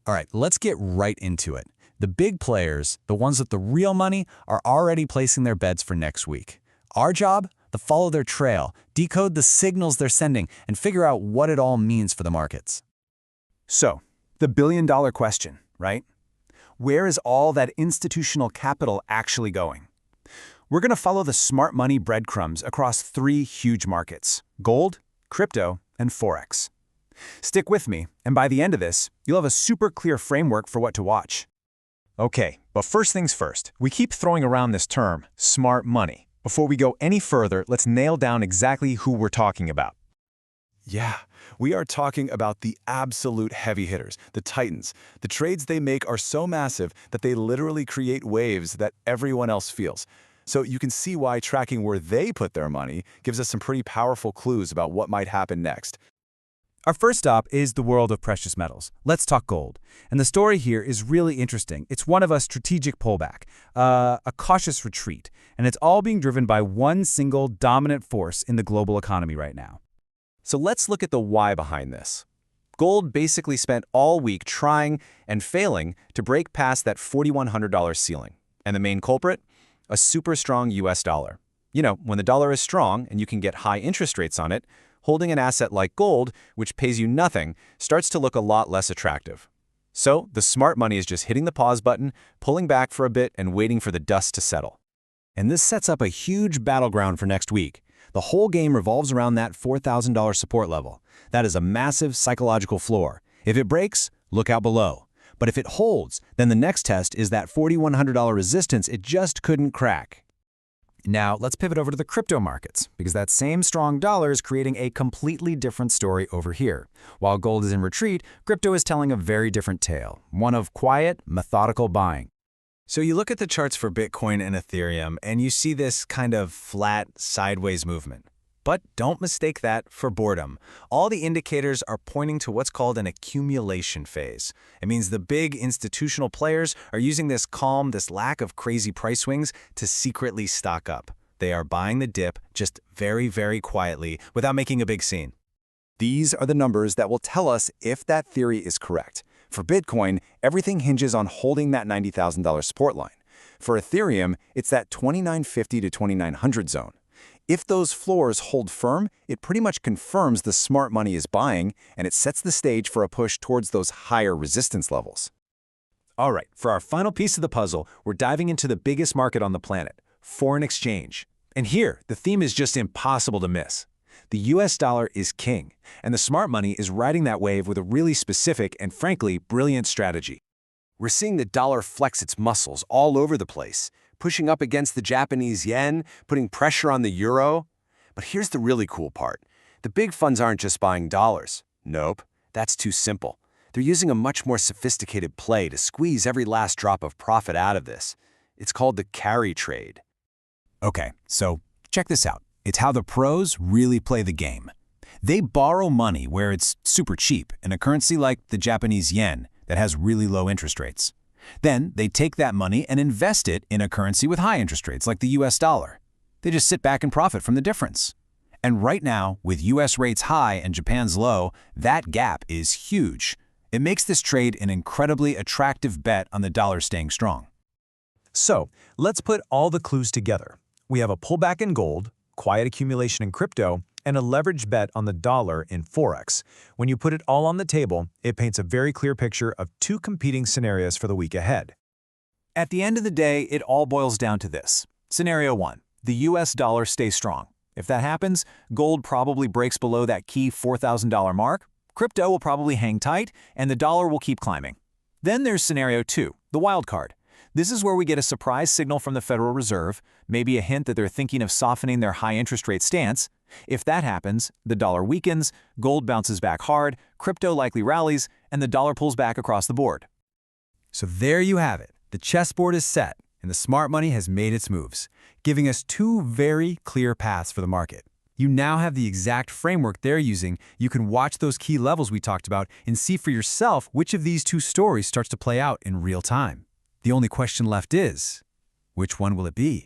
All right, let's get right into it. The big players, the ones with the real money, are already placing their bets for next week. Our job? To follow their trail, decode the signals they're sending, and figure out what it all means for the markets. So, the billion-dollar question, right? Where is all that institutional capital actually going? We're going to follow the smart money breadcrumbs across three huge markets: gold, crypto, and Forex. Stick with me, and by the end of this, you'll have a super clear framework for what to watch. Okay, but first things first, we keep throwing around this term, smart money. Before we go any further, let's nail down exactly who we're talking about. Yeah, we are talking about the absolute heavy hitters, the titans. The trades they make are so massive that they literally create waves that everyone else feels. So you can see why tracking where they put their money gives us some pretty powerful clues about what might happen next. Our first stop is the world of precious metals. Let's talk gold. And the story here is really interesting. It's one of a strategic pullback, a cautious retreat, and it's all being driven by one single dominant force in the global economy right now. So let's look at the why behind this. Gold basically spent all week trying and failing to break past that $4,100 ceiling. And the main culprit? A super strong US dollar. You know, when the dollar is strong and you can get high interest rates on it, holding an asset like gold, which pays you nothing, starts to look a lot less attractive. So the smart money is just hitting the pause button, pulling back for a bit, and waiting for the dust to settle. And this sets up a huge battleground for next week. The whole game revolves around that $4,000 support level. That is a massive psychological floor. If it breaks, look out below. But if it holds, then the next test is that $4,100 resistance it just couldn't crack. Now, let's pivot over to the crypto markets, because that same strong dollar is creating a completely different story over here. While gold is in retreat, crypto is telling a very different tale, one of quiet, methodical buying. So you look at the charts for Bitcoin and Ethereum, and you see this kind of flat, sideways movement. But don't mistake that for boredom. All the indicators are pointing to what's called an accumulation phase. It means the big institutional players are using this calm, this lack of crazy price swings to secretly stock up. They are buying the dip just very, very quietly without making a big scene. These are the numbers that will tell us if that theory is correct. For Bitcoin, everything hinges on holding that $90,000 support line. For Ethereum, it's that $2,950 to $2,900 zone. If those floors hold firm, it pretty much confirms the smart money is buying, and it sets the stage for a push towards those higher resistance levels. All right, for our final piece of the puzzle, we're diving into the biggest market on the planet, foreign exchange. And here, the theme is just impossible to miss. The US dollar is king, and the smart money is riding that wave with a really specific and frankly brilliant strategy. We're seeing the dollar flex its muscles all over the place, pushing up against the Japanese yen, putting pressure on the euro. But here's the really cool part. The big funds aren't just buying dollars. Nope, that's too simple. They're using a much more sophisticated play to squeeze every last drop of profit out of this. It's called the carry trade. Okay, so check this out. It's how the pros really play the game. They borrow money where it's super cheap in a currency like the Japanese yen that has really low interest rates. Then they take that money and invest it in a currency with high interest rates like the US dollar. They just sit back and profit from the difference. And right now, with US rates high and Japan's low, that gap is huge. It makes this trade an incredibly attractive bet on the dollar staying strong. So, let's put all the clues together. We have a pullback in gold, quiet accumulation in crypto, and a leveraged bet on the dollar in Forex. When you put it all on the table, it paints a very clear picture of two competing scenarios for the week ahead. At the end of the day, it all boils down to this. Scenario 1. The US dollar stays strong. If that happens, gold probably breaks below that key $4,000 mark, crypto will probably hang tight, and the dollar will keep climbing. Then there's Scenario 2, the wild card. This is where we get a surprise signal from the Federal Reserve, maybe a hint that they're thinking of softening their high interest rate stance. If that happens, the dollar weakens, gold bounces back hard, crypto likely rallies, and the dollar pulls back across the board. So there you have it. The chessboard is set, and the smart money has made its moves, giving us two very clear paths for the market. You now have the exact framework they're using. You can watch those key levels we talked about and see for yourself which of these two stories starts to play out in real time. The only question left is, which one will it be?